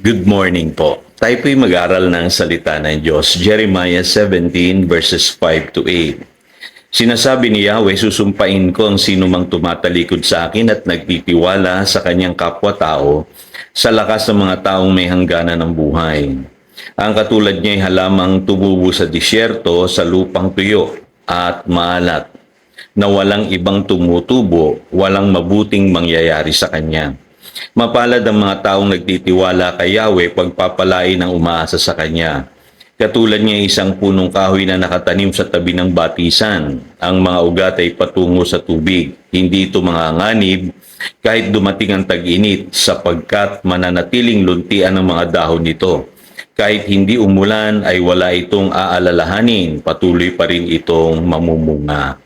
Good morning po. Tayo po'y mag-aral ng salita ng Diyos, Jeremiah 17 verses 5 to 8. Sinasabi ni Yahweh, susumpain ko ang sino mang tumatalikod sa akin at nagtitiwala sa kanyang kapwa-tao sa lakas ng mga taong may hangganan ng buhay. Ang katulad niya ay halamang tumubo sa disyerto, sa lupang tuyo at maalat, na walang ibang tumutubo, walang mabuting mangyayari sa kanya. Mapalad ang mga taong nagtitiwala kay Yahweh, pagpapalain ang umaasa sa Kanya. Katulad niya isang punong kahoy na nakatanim sa tabi ng batisan. Ang mga ugat ay patungo sa tubig. Hindi ito manganganib kahit dumating ang tag-init, sapagkat mananatiling luntian ang mga dahon nito. Kahit hindi umulan ay wala itong aalalahanin, patuloy pa rin itong mamumunga.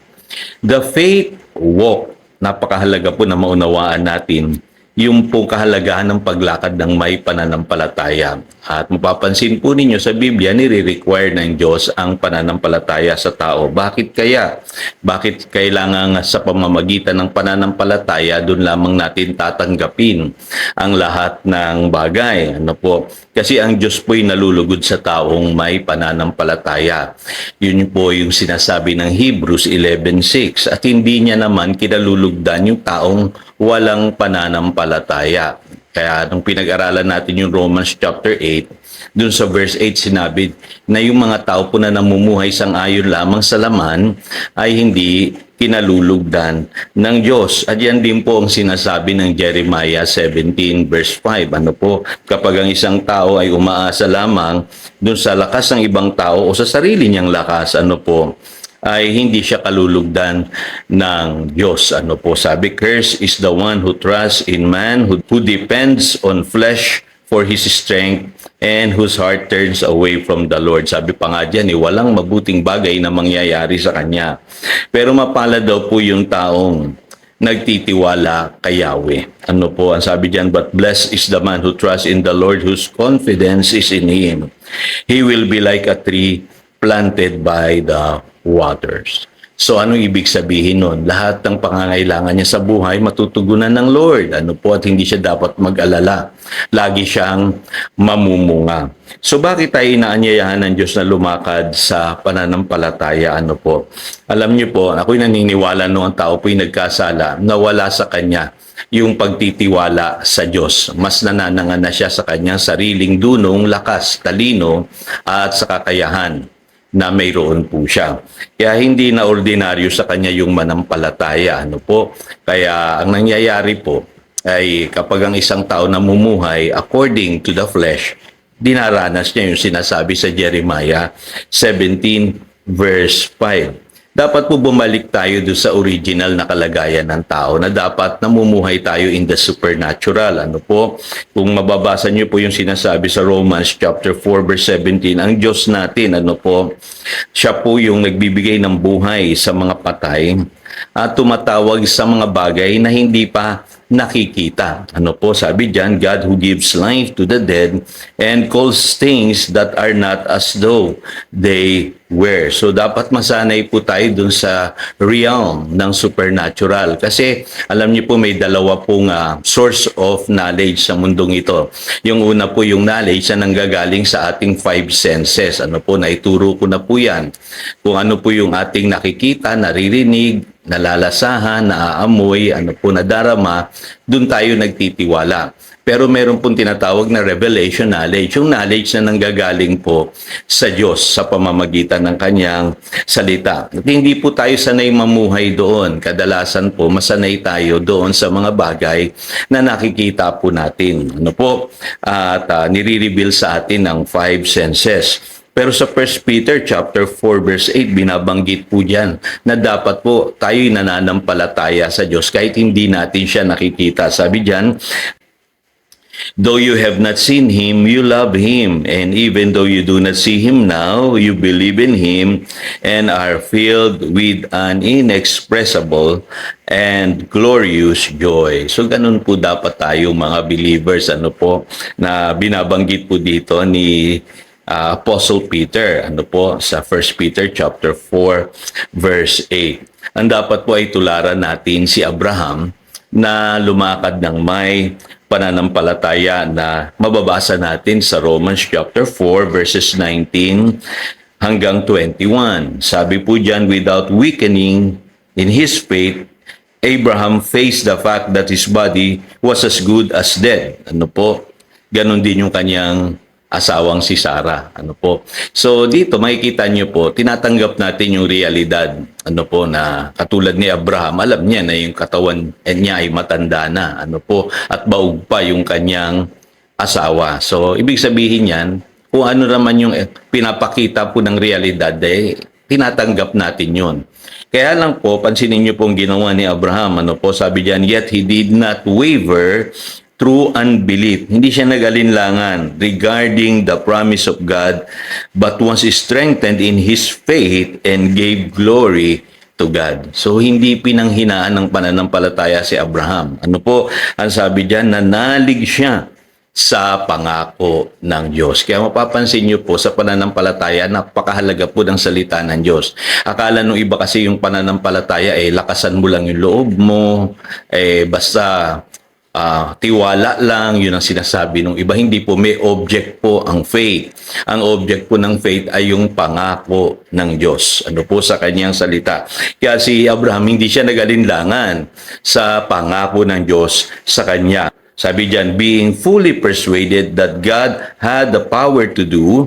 The faith walk, napakahalaga po na maunawaan natin yung po kahalagahan ng paglakad ng may pananampalataya. At mapapansin po ninyo sa Biblia, nire-require ng Diyos ang pananampalataya sa tao. Bakit kaya? Bakit kailangan sa pamamagitan ng pananampalataya, doon lamang natin tatanggapin ang lahat ng bagay? Ano po? Kasi ang Diyos po'y nalulugod sa taong may pananampalataya. Yun po yung sinasabi ng Hebrews 11:6. At hindi niya naman kinalulugdan yung taong walang pananampalataya. Kaya nung pinag-aralan natin yung Romans chapter 8, dun sa verse 8 sinabi na yung mga tao po na namumuhay sang-ayon lamang sa laman ay hindi kinalulugdan ng Diyos. At yan din po ang sinasabi ng Jeremiah 17 verse 5. Ano po, kapag ang isang tao ay umaasa lamang dun sa lakas ng ibang tao o sa sarili niyang lakas, ano po, ay hindi siya kalulugdan ng Diyos. Ano po sabi, curse is the one who trusts in man, who depends on flesh for his strength, and whose heart turns away from the Lord. Sabi pa nga dyan, walang mabuting bagay na mangyayari sa kanya. Pero mapalad daw po yung taong nagtitiwala kay Yahweh. Ano po ang sabi dyan? But blessed is the man who trusts in the Lord, whose confidence is in Him. He will be like a tree planted by the waters. So anong ibig sabihin nun? Lahat ng pangangailangan niya sa buhay matutugunan ng Lord. Ano po, at hindi siya dapat mag-alala. Lagi siyang mamumunga. So bakit tayo inaanyayahan ng Diyos na lumakad sa pananampalataya? Ano po? Alam niyo po, ako'y naniniwala nung ang tao po'y nagkasala na wala sa kanya yung pagtitiwala sa Diyos. Mas nanananga na siya sa kanyang sariling dunong, lakas, talino at sa kakayahan na mayroon po siya. Kaya hindi na ordinaryo sa kanya yung manampalataya. Ano po? Kaya ang nangyayari po ay kapag ang isang tao namumuhay according to the flesh, dinaranas niya yung sinasabi sa Jeremiah 17 verse 5. Dapat po bumalik tayo doon sa original na kalagayan ng tao na dapat namumuhay tayo in the supernatural. Ano po? Kung mababasa niyo po yung sinasabi sa Romans chapter 4 verse 17, ang Diyos natin, ano po, siya po yung nagbibigay ng buhay sa mga patay at tumatawag sa mga bagay na hindi pa nakikita. Ano po sabi diyan? God who gives life to the dead and calls things that are not as though they were. So dapat masanay po tayo dun sa realm ng supernatural. Kasi alam niyo po may dalawa pong source of knowledge sa mundong ito. Yung una po yung knowledge na nanggagaling sa ating five senses. Ano po, naituro ko na po yan. Kung ano po yung ating nakikita, naririnig, nalalasahan, naaamoy, ano po, nadarama, dun tayo nagtitiwala. Pero meron pong tinatawag na revelation knowledge, yung knowledge na nanggagaling po sa Diyos sa pamamagitan ng kanyang salita. At hindi po tayo sanay mamuhay doon. Kadalasan po, masanay tayo doon sa mga bagay na nakikita po natin. Ano po? At nire-reveal sa atin ng five senses. Pero sa 1 Peter chapter 4 verse 8, binabanggit po diyan na dapat po tayo'y nananampalataya sa Diyos kahit hindi natin siya nakikita. Sabi diyan, though you have not seen Him, you love Him. And even though you do not see Him now, you believe in Him and are filled with an inexpressible and glorious joy. So ganun po dapat tayo mga believers, ano po, na binabanggit po dito ni Apostle Peter, ano po, sa 1 Peter chapter 4 verse 8. Ang dapat po ay tularan natin si Abraham na lumakad ng may pananampalataya na mababasa natin sa Romans chapter 4 verses 19 hanggang 21. Sabi po diyan, without weakening in his faith, Abraham faced the fact that his body was as good as dead. Ano po? Ganon din yung kanyang asawang si Sarah. Ano po? So dito makikita niyo po, tinatanggap natin yung realidad. Ano po, na katulad ni Abraham, alam niya na yung katawan niya ay matanda na. Ano po? At baog pa yung kanyang asawa. So ibig sabihin yan, kung ano naman yung pinapakita po ng realidad, tinatanggap natin yun. Kaya lang po, pansinin niyo pong ginawa ni Abraham. Ano po, sabi diyan, yet he did not waver through unbelief. Hindi siya nag-alinlangan regarding the promise of God, but was strengthened in his faith and gave glory to God. So, hindi pinanghinaan ng pananampalataya si Abraham. Ano po, ang sabi diyan, nanalig siya sa pangako ng Diyos. Kaya mapapansin niyo po sa pananampalataya, napakahalaga po ng salita ng Diyos. Akala nung iba kasi yung pananampalataya, lakasan mo lang yung loob mo, basta tiwala lang, yun ang sinasabi ng iba. Hindi po, may object po ang faith. Ang object po ng faith ay yung pangako ng Diyos. Ano po sa kanyang salita. Kaya si Abraham, hindi siya nag-alinlangan sa pangako ng Diyos sa kanya. Sabi diyan, being fully persuaded that God had the power to do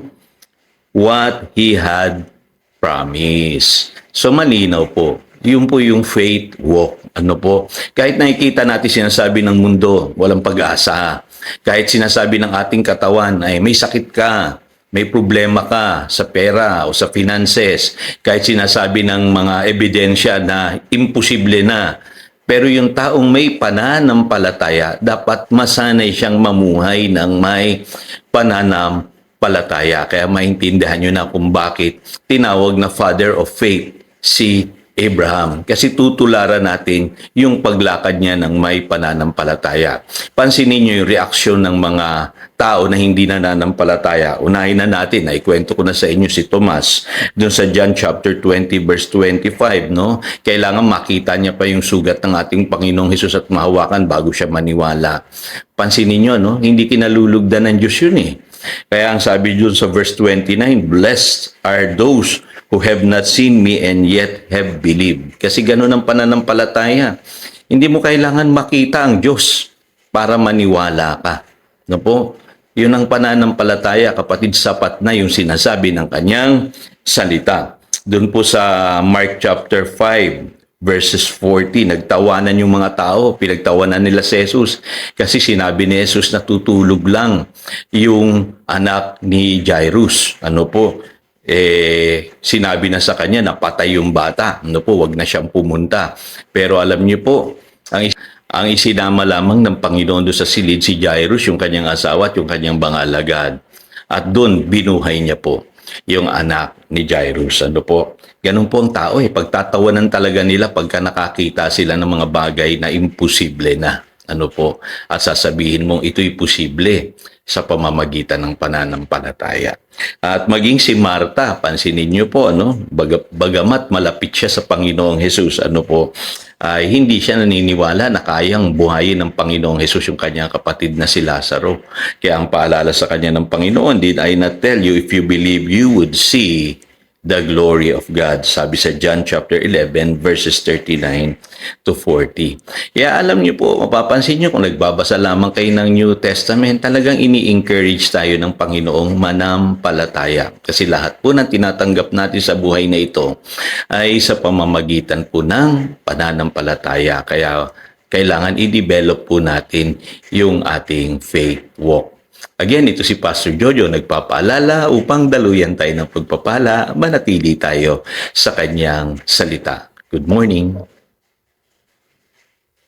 what He had promised. So malinaw po. Yun po yung faith walk. Ano po? Kahit nakikita natin sinasabi ng mundo, walang pag-asa. Kahit sinasabi ng ating katawan ay may sakit ka, may problema ka sa pera o sa finances. Kahit sinasabi ng mga ebidensya na imposible na. Pero yung taong may pananampalataya, dapat masanay siyang mamuhay ng may pananampalataya. Kaya maintindihan nyo na kung bakit tinawag na father of faith si Abraham. Kasi tutularan natin yung paglakad niya ng may pananampalataya. Pansinin niyo yung reaksyon ng mga tao na hindi nananampalataya. Unahin na natin, ikwento ko na sa inyo si Tomas. Doon sa John chapter 20 verse 25, no? Kailangan makita niya pa yung sugat ng ating Panginoong Hesus at mahawakan bago siya maniwala. Pansinin niyo, no? Hindi kinalulugdan ng Diyos yun eh. Kaya ang sabi doon sa verse 29, blessed are those who have not seen me and yet have believed. Kasi ganun ang pananampalataya. Hindi mo kailangan makita ang Diyos para maniwala ka. No po? Yun ang pananampalataya, kapatid, sapat na yung sinasabi ng kanyang salita. Doon po sa Mark chapter 5, verses 40, nagtawanan yung mga tao, pinagtawanan nila si Jesus kasi sinabi ni Jesus na tutulog lang yung anak ni Jairus. Ano po? Sinabi na sa kanya na patay yung bata. Ano po? Wag na siyang pumunta. Pero alam niyo po, ang isinama lamang ng Panginoon doon sa silid si Jairus, yung kanyang asawa at yung kanyang bangalagad. At doon, binuhay niya po yung anak ni Jairus. Ano po? Ganun po ang tao pagtatawanan talaga nila pagka nakakita sila ng mga bagay na imposible na. Ano po? At sasabihin mong ito'y posible sa pamamagitan ng pananampalataya. At maging si Marta, pansinin niyo po, bagamat malapit siya sa Panginoong Hesus, ay hindi siya naniniwala na kayang buhayin ng Panginoong Hesus yung kanyang kapatid na si Lazaro. Kaya ang paalala sa kanya ng Panginoon, did I not tell you, if you believe, you would see the glory of God. Sabi sa John chapter 11 verses 39 to 40. Kaya alam niyo po, mapapansin niyo kung nagbabasa lamang kayo ng New Testament, talagang ini-encourage tayo ng Panginoong manampalataya. Kasi lahat po ng tinatanggap natin sa buhay na ito ay sa pamamagitan po ng pananampalataya. Kaya kailangan i-develop po natin yung ating faith walk. Again, ito si Pastor Jojo nagpapaalala upang daluyan tayo ng pagpapala, manatili tayo sa kanyang salita. Good morning.